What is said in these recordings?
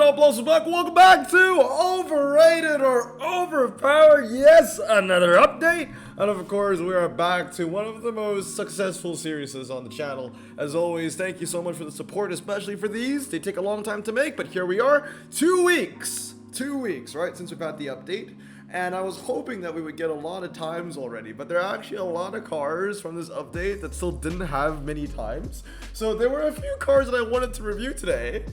Yo, Blossom back. Welcome back to Overrated or Overpowered. Yes, another update. And of course, we are back to one of the most successful series on the channel. As always, thank you so much for the support, especially for these. They take a long time to make, but here we are. 2 weeks. 2 weeks, right, since we've had the update. And I was hoping that we would get a lot of times already, but there are actually a lot of cars from this update that still didn't have many times. So there were a few cars that I wanted to review today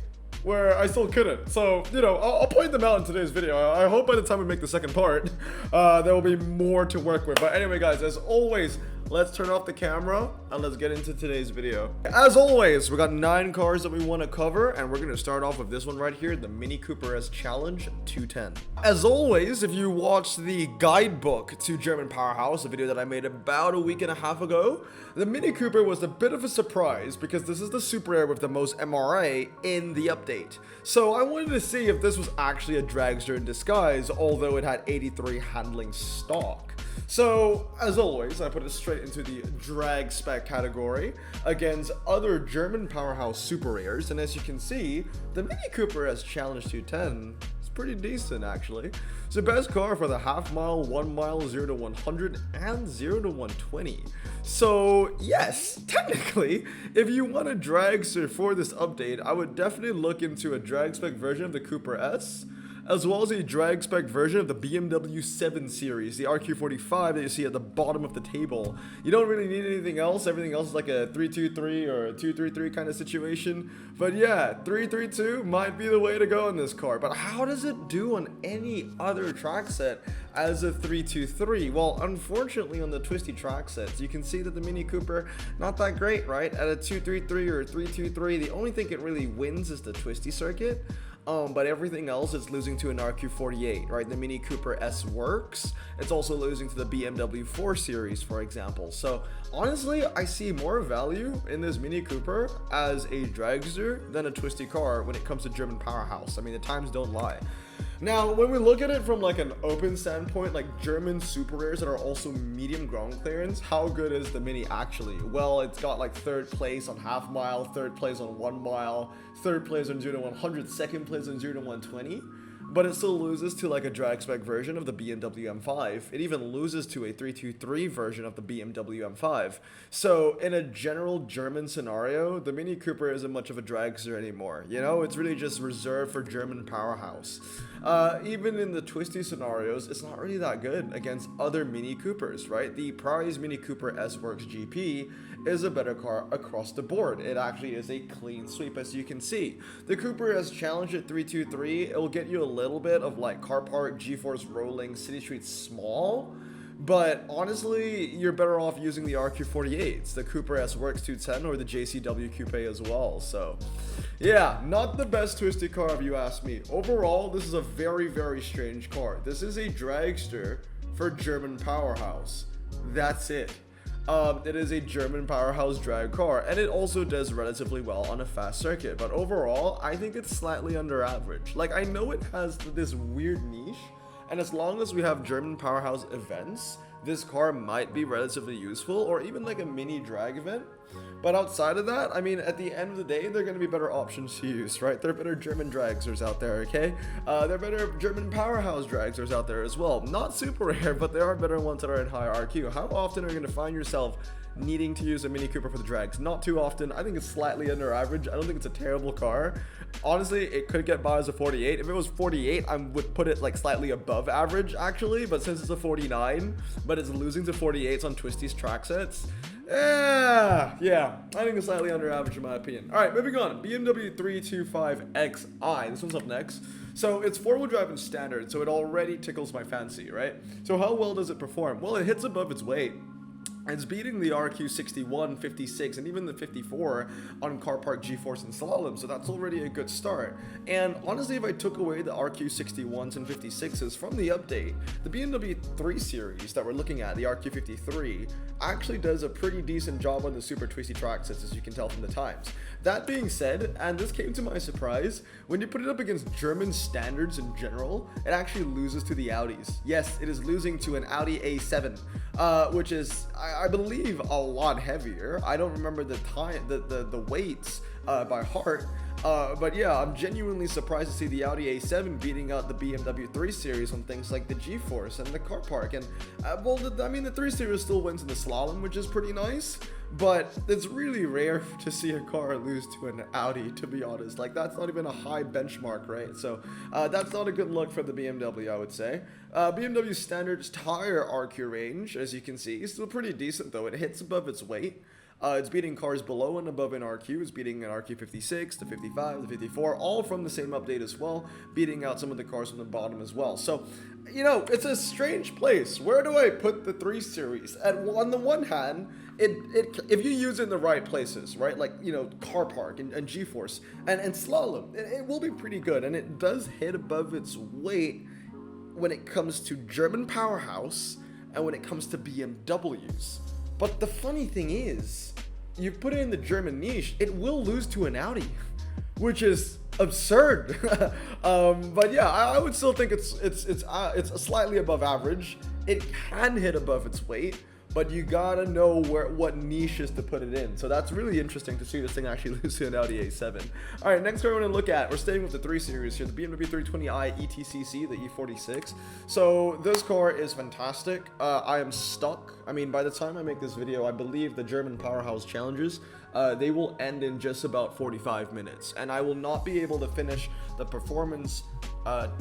where I still couldn't. So, you know, I'll point them out in today's video. I hope by the time we make the second part, there will be more to work with. But anyway, guys, as always, let's turn off the camera and let's get into today's video. As always, we got 9 cars that we want to cover, and we're going to start off with this one right here, the Mini Cooper S Challenge 210. As always, if you watched the guidebook to German Powerhouse, a video that I made about a week and a half ago, the Mini Cooper was a bit of a surprise because this is the Super Air with the most MRA in the update. So I wanted to see if this was actually a dragster in disguise, although it had 83 handling stock. So, as always, I put it straight into the drag spec category against other German Powerhouse Super Rares, and as you can see, the Mini Cooper S Challenge 210 is pretty decent actually. It's the best car for the half mile, 1 mile, 0 to 100, and 0 to 120. So, yes, technically, if you want a dragster for this update, I would definitely look into a drag spec version of the Cooper S, as well as a drag spec version of the BMW 7 Series, the RQ45 that you see at the bottom of the table. You don't really need anything else. Everything else is like a 323 or a 233 kind of situation. But yeah, 332 might be the way to go in this car. But how does it do on any other track set as a 323? Well, unfortunately on the twisty track sets, you can see that the Mini Cooper, not that great, right? At a 233 or a 323, the only thing it really wins is the twisty circuit. But everything else is losing to an RQ48, right? The Mini Cooper S works. It's also losing to the BMW 4 Series, for example. So honestly, I see more value in this Mini Cooper as a dragster than a twisty car when it comes to German Powerhouse. I mean, the times don't lie. Now, when we look at it from like an open standpoint, like German Super Rares that are also medium ground clearance, how good is the Mini actually? Well, it's got like 3rd place on half mile, 3rd place on 1 mile, 3rd place on 0 to 100, 2nd place on 0 to 120. But it still loses to like a drag spec version of the BMW M5. It even loses to a 323 version of the BMW M5. So in a general German scenario, the Mini Cooper isn't much of a dragster anymore. You know, it's really just reserved for German Powerhouse. Even in the twisty scenarios, it's not really that good against other Mini Coopers, right? The prize Mini Cooper S Works GP is a better car across the board. It actually is a clean sweep, as you can see. The Cooper S Challenge at 323, it will get you a little bit of like car park, G-force rolling, city streets small, but honestly, you're better off using the RQ48s, the Cooper S Works 210, or the JCW Coupe as well. So yeah, not the best twisted car if you ask me. Overall, this is a very, very strange car. This is a dragster for German Powerhouse. That's it. It is a German Powerhouse drag car, and it also does relatively well on a fast circuit, but overall, I think it's slightly under average. Like, I know it has this weird niche, and as long as we have German Powerhouse events, this car might be relatively useful, or even like a mini drag event. But outside of that, I mean, at the end of the day, they're going to be better options to use, right? There are better German dragsters out there, okay? There are better German Powerhouse dragsters out there as well. Not super rare, but there are better ones that are in higher RQ. How often are you going to find yourself needing to use a Mini Cooper for the drags? Not too often. I think it's slightly under average. I don't think it's a terrible car. Honestly, it could get by as a 48. If it was 48, I would put it like slightly above average actually, but since it's a 49, but it's losing to 48s on Twisty's track sets, yeah, I think it's slightly under average in my opinion. Alright, moving on. BMW 325xi. This one's up next. So it's 4-wheel drive in standard, so it already tickles my fancy, right? So how well does it perform? Well, it hits above its weight. It's beating the RQ61, 56, and even the 54 on car park, G-force, and slalom, so that's already a good start. And honestly, if I took away the RQ61s and 56s from the update, the BMW 3 Series that we're looking at, the RQ53, actually does a pretty decent job on the super twisty track sets, as you can tell from the times. That being said, and this came to my surprise, when you put it up against German standards in general, it actually loses to the Audis. Yes, it is losing to an Audi A7, which is, I believe, a lot heavier. I don't remember the weights by heart, But yeah, I'm genuinely surprised to see the Audi A7 beating out the BMW 3 Series on things like the G-force and the car park. And well, I mean, the 3 Series still wins in the slalom, which is pretty nice. But it's really rare to see a car lose to an Audi, to be honest. Like, that's not even a high benchmark, right? So that's not a good look for the BMW, I would say. BMW's standard tire RQ range, as you can see, is still pretty decent, though. It hits above its weight. It's beating cars below and above in RQ. It's beating an RQ 56, the 55, the 54, all from the same update as well, beating out some of the cars from the bottom as well. So, you know, it's a strange place. Where do I put the 3 Series? On the one hand, if you use it in the right places, right, like, you know, car park and G-force and slalom, it will be pretty good. And it does hit above its weight when it comes to German powerhouse and when it comes to BMWs. But the funny thing is, you put it in the German niche, it will lose to an Audi, which is absurd. But yeah, I would still think it's slightly above average. It can hit above its weight, but you gotta know what niches to put it in. So that's really interesting to see this thing actually lose to an Audi A7. All right, next car we're gonna look at, we're staying with the 3 Series here, the BMW 320i ETCC, the E46. So this car is fantastic. I am stuck. I mean, by the time I make this video, I believe the German Powerhouse Challenges, they will end in just about 45 minutes. And I will not be able to finish the performance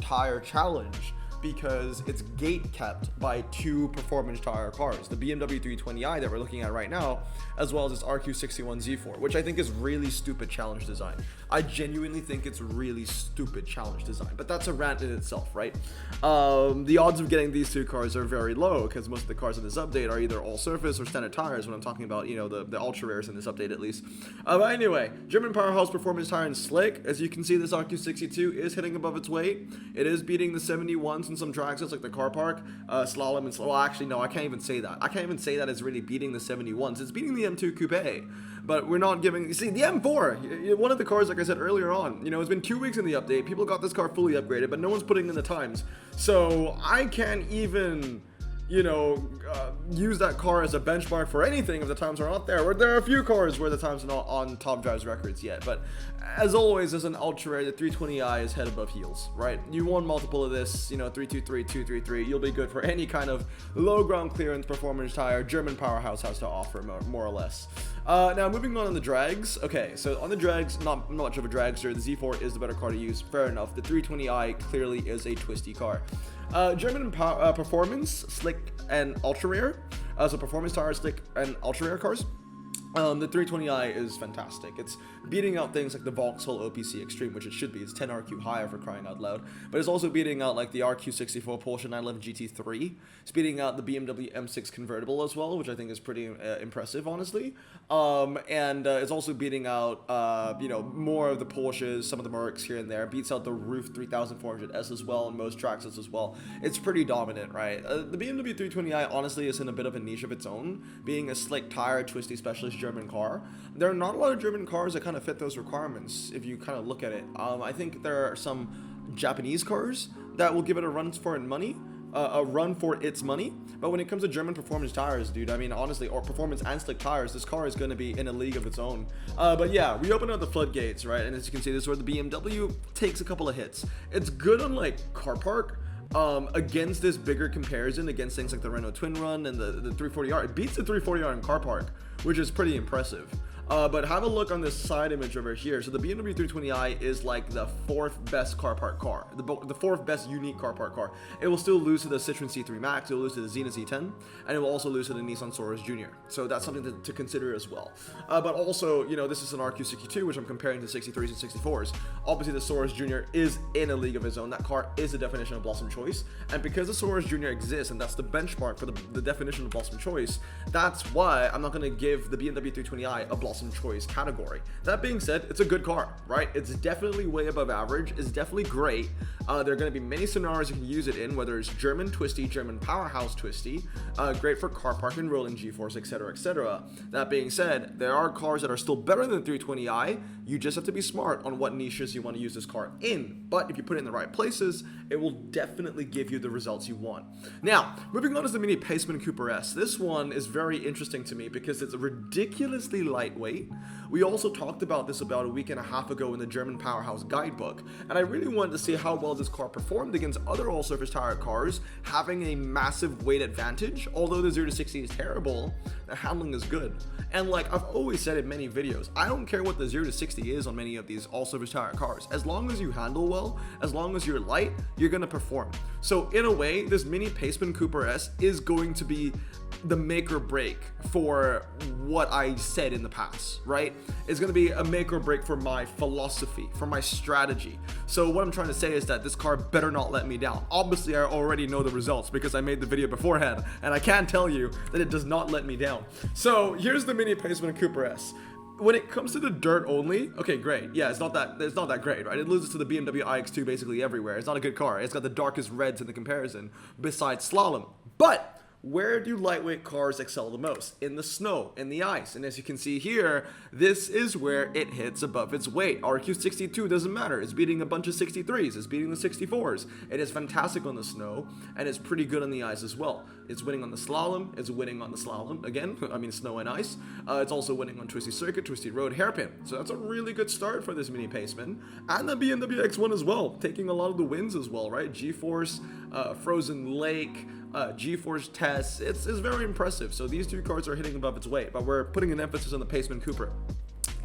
tire challenge because it's gate kept by 2 performance tire cars, the BMW 320i that we're looking at right now, as well as this RQ61 Z4, which I think is really stupid challenge design. I genuinely think it's really stupid challenge design, but that's a rant in itself, right? The odds of getting these 2 cars are very low because most of the cars in this update are either all surface or standard tires when I'm talking about, you know, the ultra rares in this update at least. But anyway, German Powerhouse Performance Tire and Slick. As you can see, this RQ62 is hitting above its weight. It is beating the 71s in some Dragsters like the car park, slalom, and well, actually no, I can't even say that. I can't even say that it's really beating the 71s. It's beating the M2 Coupe, but we're not giving. You see, the M4, one of the cars, like I said earlier on, you know, it's been 2 weeks in the update. People got this car fully upgraded, but no one's putting in the times. So I can't even, you know, use that car as a benchmark for anything if the times are not there. There are a few cars where the times are not on Top Drive's records yet, but as always, as an ultra rare, the 320i is head above heels, right? You won multiple of this, you know, 323, 233, you'll be good for any kind of low ground clearance performance tire German Powerhouse has to offer, more or less. Now moving on the drags. Okay, so on the drags, not much of a dragster. The Z4 is the better car to use, fair enough. The 320i clearly is a twisty car. German performance, slick, and ultra rare. So performance tires, slick, and ultra rare cars. The 320i is fantastic. It's beating out things like the Vauxhall OPC Extreme, which it should be. It's 10 RQ higher for crying out loud. But it's also beating out like the RQ64 Porsche 911 GT3. It's beating out the BMW M6 convertible as well, which I think is pretty impressive, honestly. It's also beating out, you know, more of the Porsches, some of the Mercs here and there. It beats out the Roof 3400S as well, and most Traxxas as well. It's pretty dominant, right? The BMW 320i honestly is in a bit of a niche of its own, being a slick tire, twisty specialist German car. There are not a lot of German cars that kind of fit those requirements if you kind of look at it. I think there are some Japanese cars that will give it a run for its money, but when it comes to German performance tires, dude, I mean, honestly, or performance and slick tires, this car is going to be in a league of its own. But yeah, we open up the floodgates, right? And as you can see, this is where the BMW takes a couple of hits. It's good on like car park, against this bigger comparison against things like the Renault Twin Run and the 340R. It beats the 340R in car park, which is pretty impressive. But have a look on this side image over here. So the BMW 320i is like the 4th best car park car, the 4th best unique car park car. It will still lose to the Citroen C3 Max, it will lose to the Xena Z10, and it will also lose to the Nissan Soros Jr. So that's something to consider as well. But also, you know, this is an RQ62, which I'm comparing to 63s and 64s. Obviously, the Soros Jr. is in a league of his own. That car is the definition of Blossom Choice, and because the Soros Jr. exists, and that's the benchmark for the definition of Blossom Choice, that's why I'm not going to give the BMW 320i a Blossom Choice category. That being said, it's a good car, right? It's definitely way above average. It's definitely great. There are going to be many scenarios you can use it in, whether it's German twisty, German powerhouse twisty, great for car park and rolling G-force, etc., etc. That being said, there are cars that are still better than the 320i. You just have to be smart on what niches you want to use this car in. But if you put it in the right places, it will definitely give you the results you want. Now, moving on to the Mini Paceman Cooper S. This one is very interesting to me because it's ridiculously lightweight. weight. We also talked about this about a week and a half ago in the German Powerhouse guidebook, and I really wanted to see how well this car performed against other all-surface tire cars, having a massive weight advantage. Although the 0 to 60 is terrible, the handling is good. And like I've always said in many videos, I don't care what the 0 to 60 is on many of these all-surface tire cars. As long as you handle well, as long as you're light, you're gonna perform. So in a way, this mini Paceman Cooper S is going to be the make or break for what I said in the past, right? It's going to be a make or break for my philosophy, for my strategy. So what I'm trying to say is that this car better not let me down. Obviously, I already know the results because I made the video beforehand, and I can tell you that it does not let me down. So here's the mini Paceman Cooper S. When it comes to the dirt only, okay, great. Yeah, it's not that great, right? It loses to the BMW iX2 basically everywhere. It's not a good car. It's got the darkest reds in the comparison besides slalom. But where do lightweight cars excel the most? In the snow, in the ice. And as you can see here, this is where it hits above its weight. RQ62 doesn't matter. It's beating a bunch of 63s. It's beating the 64s. It is fantastic on the snow, and it's pretty good on the ice as well. It's winning on the slalom. It's winning on the slalom, again, I mean snow and ice. It's also winning on twisty circuit, twisty road, hairpin. So that's a really good start for this mini Paceman. And the BMW X1 as well, taking a lot of the wins as well, right? G-Force, Frozen Lake, G-Force tests. It's very impressive. So these two cars are hitting above its weight, but we're putting an emphasis on the Paceman Cooper.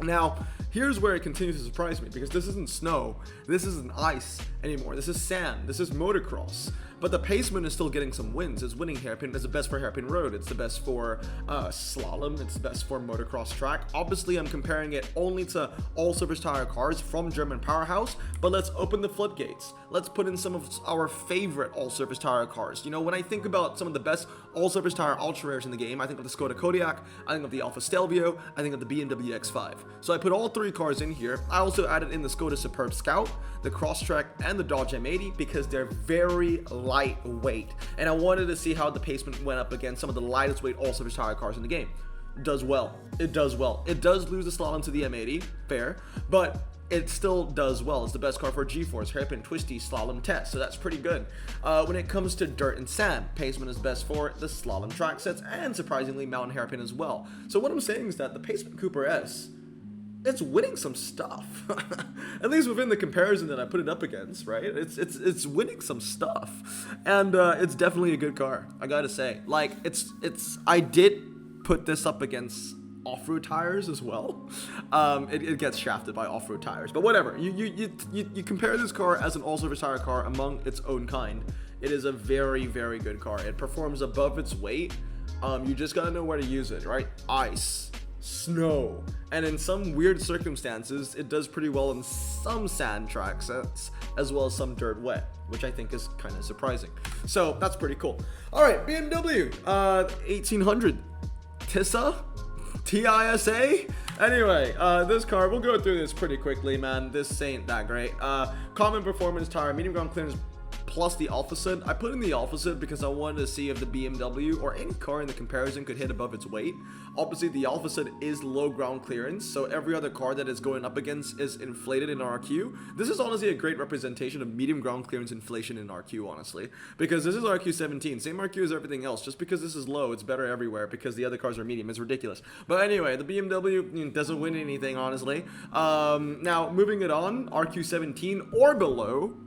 Now, here's where it continues to surprise me, because this isn't snow, this isn't ice anymore, this is sand, this is motocross. But the Paceman is still getting some wins. It's winning hairpin. It's the best for hairpin road. It's the best for slalom. It's the best for motocross track. Obviously, I'm comparing it only to all-surface tire cars from German Powerhouse, but let's open the floodgates. Let's put in some of our favorite all-surface tire cars. You know, when I think about some of the best all-surface tire ultra rares in the game, I think of the Skoda Kodiaq, I think of the Alfa Stelvio, I think of the BMW X5. So I put all three cars in here. I also added in the Skoda Superb Scout, the Crosstrek, and the Dodge M80 because they're very lightweight, and I wanted to see how the Paceman went up against some of the lightest weight all-surface tire cars in the game. Does well. It does well. It does lose the slalom to the M80, fair, but it still does well. It's the best car for G-Force, hairpin, twisty, slalom test, so that's pretty good. When it comes to dirt and sand, Paceman is best for the slalom track sets and surprisingly mountain hairpin as well. So what I'm saying is that the Paceman Cooper S, it's winning some stuff. At least within the comparison that I put it up against, right? It's winning some stuff, and it's definitely a good car. I gotta say, like I did put this up against off-road tires as well. It gets shafted by off-road tires, but whatever. You compare this car as an all-surface tire car among its own kind. It is a very, very good car. It performs above its weight. You just gotta know where to use it, right? Ice, snow, and in some weird circumstances it does pretty well in some sand track sets as well as some dirt wet, which I think is kind of surprising. So that's pretty cool. All right, BMW 1800 Tissa, Tissa. Anyway, this car, we'll go through this pretty quickly, man. This ain't that great. Common performance tire, medium ground clearance plus the Alpha Set. I put in the Alpha Set because I wanted to see if the BMW or any car in the comparison could hit above its weight. Obviously, the Alpha Set is low ground clearance, so every other car that it's going up against is inflated in RQ. This is honestly a great representation of medium ground clearance inflation in RQ, honestly, because this is RQ17, same RQ as everything else. Just because this is low, it's better everywhere because the other cars are medium. It's ridiculous. But anyway, the BMW doesn't win anything, honestly. Now, moving it on, RQ17 or below,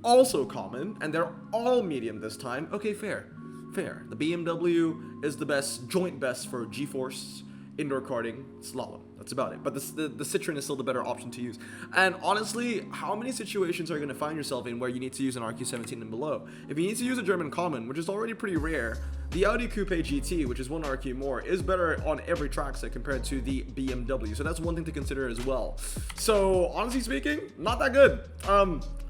also common, and they're all medium this time. Okay, fair. The BMW is the best, joint best for G-Force, indoor karting, slalom. That's about it. But the Citroen is still the better option to use. And honestly, how many situations are you going to find yourself in where you need to use an RQ17 and below? If you need to use a German Common, which is already pretty rare, the Audi Coupe GT, which is one RQ more, is better on every track set compared to the BMW. So that's one thing to consider as well. So honestly speaking, not that good.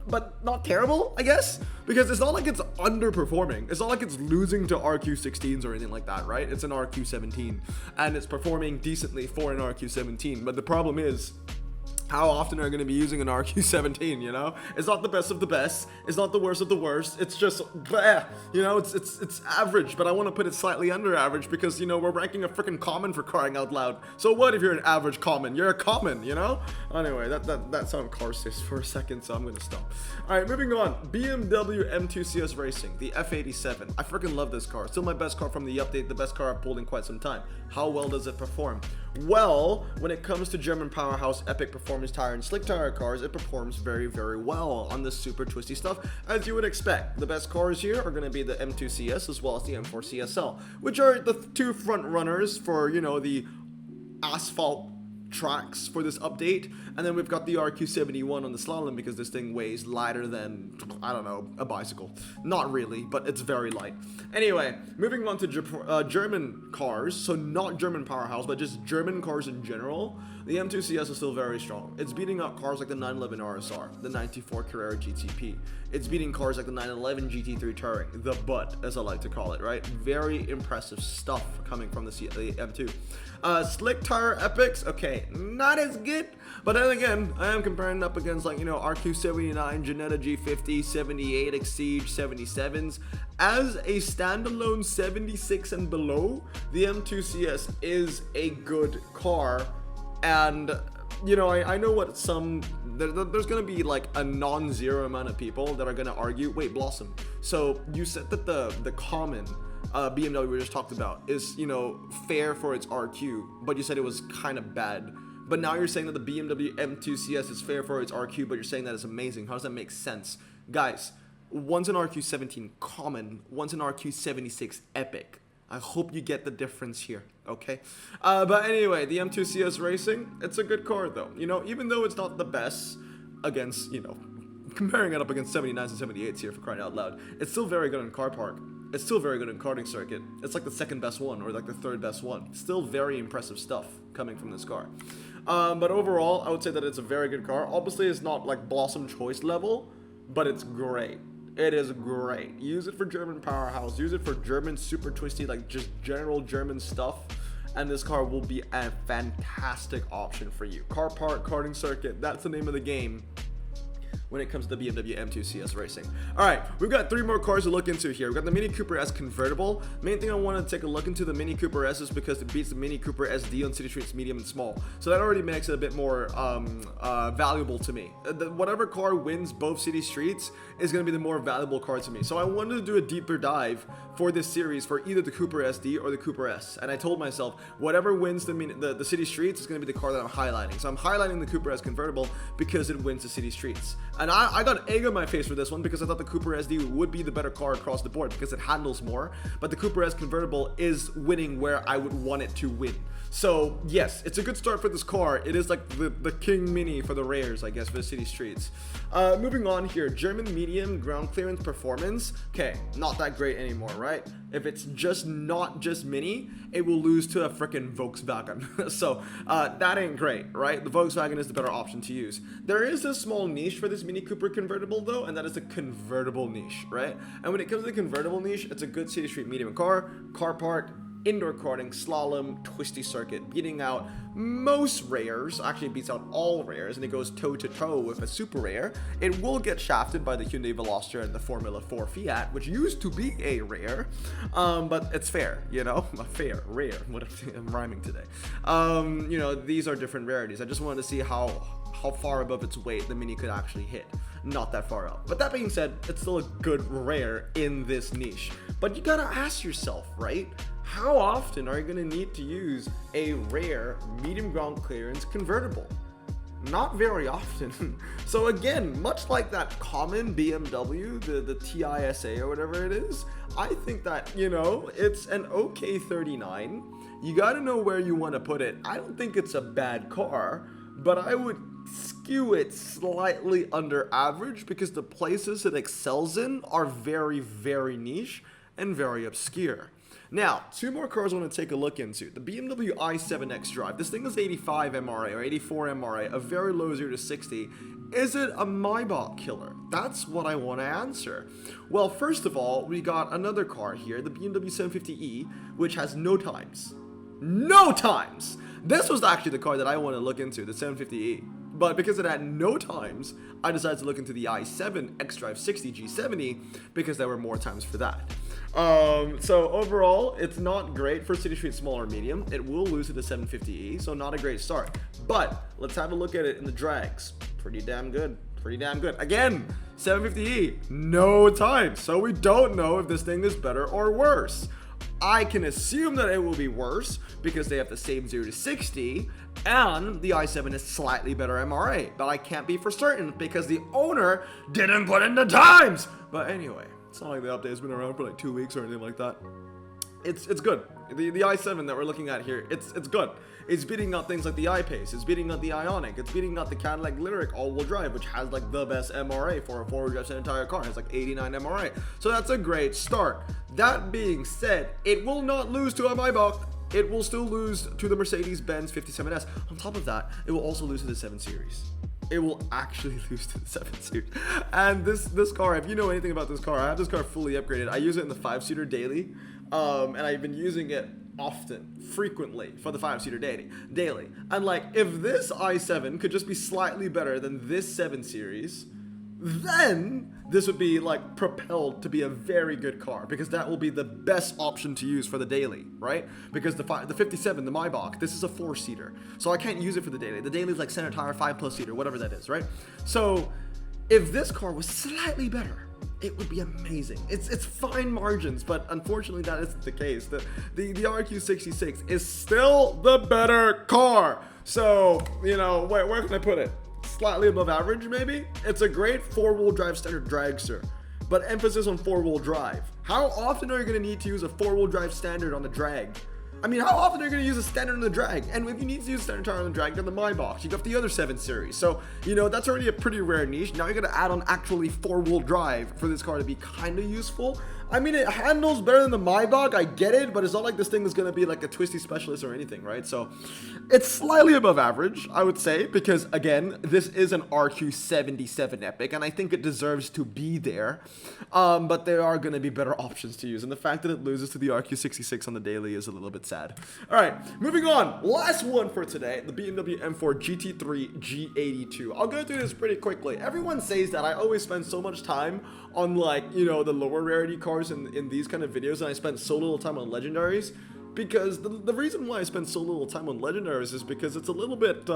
But not terrible, I guess, because it's not like it's underperforming. It's not like it's losing to RQ16s or anything like that, right? It's an RQ17, and it's performing decently for an RQ17. But the problem is, how often are you going to be using an RQ17, you know? It's not the best of the best. It's not the worst of the worst. It's just, bleh, you know, it's average, but I want to put it slightly under average because, you know, we're ranking a freaking common for crying out loud. So what if you're an average common? You're a common, you know? Anyway, that sounded car-sis for a second, so I'm going to stop. All right, moving on. BMW M2 CS Racing, the F87. I freaking love this car. Still my best car from the update, the best car I've pulled in quite some time. How well does it perform? Well, when it comes to German powerhouse epic performance tire and slick tire cars, it performs very, very well on the super twisty stuff, as you would expect. The best cars here are going to be the M2 CS as well as the M4 CSL, which are the two front runners for, you know, the asphalt tracks for this update. And then we've got the RQ71 on the slalom because this thing weighs lighter than, I don't know, a bicycle. Not really, but it's very light. Anyway, moving on to German cars, so not German powerhouse, but just German cars in general. The M2 CS is still very strong. It's beating out cars like the 911 RSR, the 94 Carrera GTP. It's beating cars like the 911 GT3 Touring, the butt, as I like to call it, right? Very impressive stuff coming from the M2. Slick tire epics, okay, not as good, but then again, I am comparing up against, like, you know, RQ79, Ginetta G50, 78 Exige 77s. As a standalone 76 and below, the M2 CS is a good car. And, you know, I know what there's going to be like a non-zero amount of people that are going to argue, wait, Blossom, so you said that the common BMW we just talked about is, you know, fair for its RQ, but you said it was kind of bad. But now you're saying that the BMW M2 CS is fair for its RQ, but you're saying that it's amazing. How does that make sense? Guys, one's an RQ17 common, one's an RQ76 epic. I hope you get the difference here, okay? But anyway, the M2 CS Racing, it's a good car though. You know, even though it's not the best against, you know, comparing it up against 79s and 78s here, for crying out loud, it's still very good in car park. It's still very good in karting circuit. It's like the second best one or like the third best one. Still very impressive stuff coming from this car. But overall, I would say that it's a very good car. Obviously, it's not like Blossom Choice level, but it's great. It is great. Use it for German powerhouse. Use it for German super twisty, like just general German stuff. And this car will be a fantastic option for you. Car park, karting circuit, that's the name of the game when it comes to the BMW M2 CS Racing. All right, we've got 3 more cars to look into here. We've got the Mini Cooper S convertible. Main thing I want to take a look into the Mini Cooper S is because it beats the Mini Cooper SD on city streets medium and small. So that already makes it a bit more valuable to me. Whatever car wins both city streets is going to be the more valuable car to me. So I wanted to do a deeper dive for this series for either the Cooper SD or the Cooper S. And I told myself, whatever wins the city streets is going to be the car that I'm highlighting. So I'm highlighting the Cooper S convertible because it wins the city streets. And I got egg on my face for this one because I thought the Cooper SD would be the better car across the board because it handles more. But the Cooper S convertible is winning where I would want it to win. So yes, it's a good start for this car. It is like the King Mini for the rares, I guess, for the city streets. Moving on here, German medium ground clearance performance. Okay, not that great anymore, right? If it's just not just Mini, it will lose to a freaking Volkswagen. So that ain't great, right? The Volkswagen is the better option to use. There is a small niche for this Mini Cooper convertible though, and that is the convertible niche, right? And when it comes to the convertible niche, it's a good city street medium car park, indoor karting, slalom, twisty circuit, beating out most rares. Actually beats out all rares, and it goes toe to toe with a super rare. It will get shafted by the Hyundai Veloster and the Formula 4 Fiat, which used to be a rare, but it's fair, you know, rare. What I'm rhyming today. You know, these are different rarities. I just wanted to see how far above its weight the Mini could actually hit. Not that far up. But that being said, it's still a good rare in this niche. But you gotta ask yourself, right? How often are you gonna need to use a rare medium ground clearance convertible? Not very often. So again, much like that common BMW, the Tissa or whatever it is, I think that, you know, it's an okay 39. You gotta know where you wanna put it. I don't think it's a bad car, but I would skew it slightly under average because the places it excels in are very, very niche and very obscure. Now, 2 more cars I want to take a look into. The BMW i7 xDrive. This thing is 85 MRA or 84 MRA, a very low 0 to 60. Is it a Maybach killer? That's what I want to answer. Well, first of all, we got another car here, the BMW 750e, which has no times. No times! This was actually the car that I want to look into, the 750e. But because it had no times, I decided to look into the i7 xDrive 60 G70 because there were more times for that. So overall, it's not great for city street small or medium. It will lose to the 750e, so not a great start. But let's have a look at it in the drags. Pretty damn good. Pretty damn good. Again, 750e, no time. So we don't know if this thing is better or worse. I can assume that it will be worse because they have the same 0 to 60 and the i7 is slightly better MRA, but I can't be for certain because the owner didn't put in the times. But anyway, it's not like the update has been around for like 2 weeks or anything like that. It's good. The i7 that we're looking at here, it's good. It's beating out things like the iPace, it's beating out the Ioniq, it's beating out the Cadillac Lyric all-wheel drive, which has like the best MRA for a four-wheel drive entire car. It's like 89 MRA. So that's a great start. That being said, it will not lose to a Maybach. It will still lose to the Mercedes-Benz 57S. On top of that, it will also lose to the 7 Series. It will actually lose to the 7 Series. And this car, if you know anything about this car, I have this car fully upgraded. I use it in the 5-seater daily, and I've been using it often, frequently, for the 5-seater daily. And like, if this i7 could just be slightly better than this 7 Series, then this would be like propelled to be a very good car, because that will be the best option to use for the daily, right? Because the 57, the Maybach, this is a 4-seater, so I can't use it for the daily. The daily is like center tire 5+ seater, whatever that is, right? So if this car was slightly better, it would be amazing. It's fine margins, but unfortunately that isn't the case. The RQ66 is still the better car. So, you know, where can I put it? Slightly above average, maybe? It's a great 4-wheel drive standard dragster, but emphasis on 4-wheel drive. How often are you going to need to use a 4-wheel drive standard on the drag? I mean, how often are you going to use a standard on the drag? And if you need to use a standard tire on the drag, then the Maybach. You got the other 7 Series. So, you know, that's already a pretty rare niche. Now you're going to add on actually 4-wheel drive for this car to be kind of useful. I mean, it handles better than the Maybach, I get it, but it's not like this thing is going to be like a twisty specialist or anything, right? So it's slightly above average, I would say, because again, this is an RQ77 Epic, and I think it deserves to be there, but there are going to be better options to use, and the fact that it loses to the RQ66 on the daily is a little bit sad. All right, moving on. Last one for today, the BMW M4 GT3 G82. I'll go through this pretty quickly. Everyone says that I always spend so much time on, like, you know, the lower rarity cars in these kind of videos, and I spend so little time on legendaries, because the reason why I spend so little time on legendaries is because it's a little bit,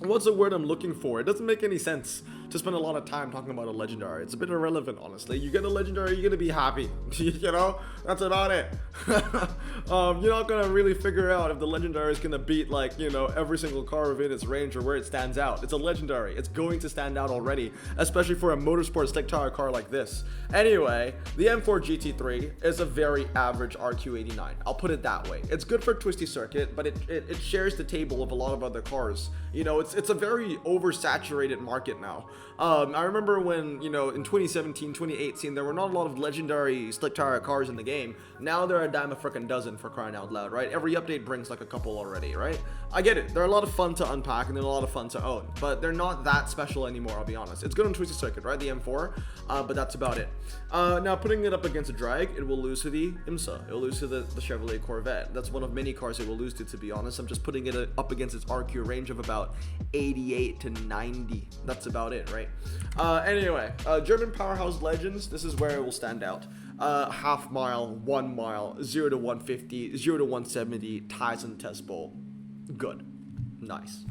what's the word I'm looking for? It doesn't make any sense to spend a lot of time talking about a legendary. It's a bit irrelevant, honestly. You get a legendary, you're gonna be happy. You know, that's about it. You're not gonna really figure out if the legendary is gonna beat, like, you know, every single car within its range or where it stands out. It's a legendary. It's going to stand out already, especially for a motorsport stick tire car like this. Anyway, the M4 GT3 is a very average RQ89. I'll put it that way. It's good for twisty circuit, but it shares the table of a lot of other cars. You know, it's a very oversaturated market now. I remember when, you know, in 2017, 2018, there were not a lot of legendary slick tire cars in the game. Now there are a dime a frickin' dozen, for crying out loud, right? Every update brings like a couple already, right? I get it. They're a lot of fun to unpack and they're a lot of fun to own, but they're not that special anymore, I'll be honest. It's good on twisty circuit, right? The M4, but that's about it. Now putting it up against a drag, it will lose to the IMSA. It will lose to the Chevrolet Corvette. That's one of many cars it will lose to be honest. I'm just putting it up against its RQ range of about 88 to 90. That's about it, right? Anyway, German Powerhouse Legends, this is where it will stand out. Half mile, 1 mile, 0 to 150, 0 to 170, ties in the test bowl. Good. Nice.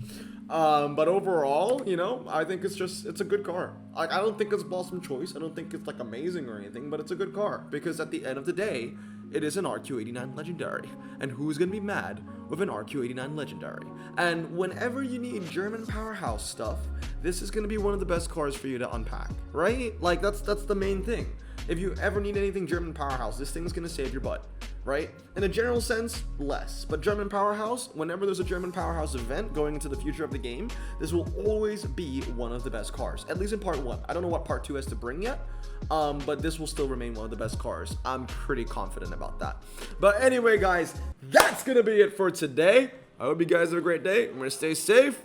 But overall, you know, I think it's a good car. I don't think it's Blossom Choice. I don't think it's like amazing or anything, but it's a good car because at the end of the day, it is an RQ89 Legendary. And who's gonna be mad with an RQ89 Legendary? And whenever you need German powerhouse stuff, this is gonna be one of the best cars for you to unpack, right? Like that's the main thing. If you ever need anything German powerhouse, this thing's gonna save your butt, right? In a general sense, less. But German powerhouse, whenever there's a German powerhouse event going into the future of the game, this will always be one of the best cars, at least in part 1. I don't know what part 2 has to bring yet, but this will still remain one of the best cars. I'm pretty confident about that. But anyway, guys, that's gonna be it for today. I hope you guys have a great day. I'm gonna stay safe,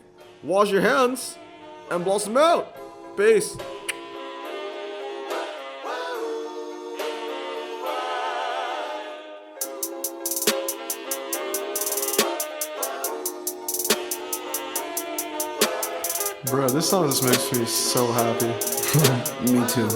wash your hands, and blossom out. Peace. Bro, this song just makes me so happy. Me too.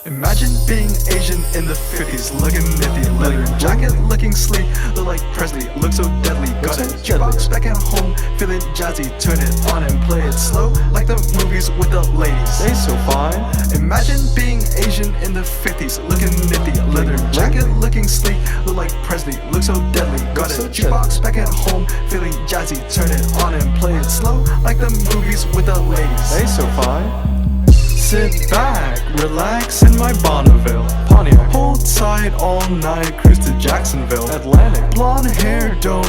Imagine being Asian in the 50s, looking nifty, leather jacket looking sleek, look like Presley, look so deadly. Got a jukebox back at home, feeling jazzy, turn it on and play it slow, like the movies with the ladies. They so fine. Imagine being Asian in the 50s, looking nifty, leather jacket looking sleek, look like Presley, look so deadly. Got a jukebox back at home, feeling jazzy, turn it on and play it slow, like the movies with the ladies. They so fine. Sit back, relax in my Bonneville Pontiac. Hold tight all night, cruise to Jacksonville Atlantic. Blonde hair, don't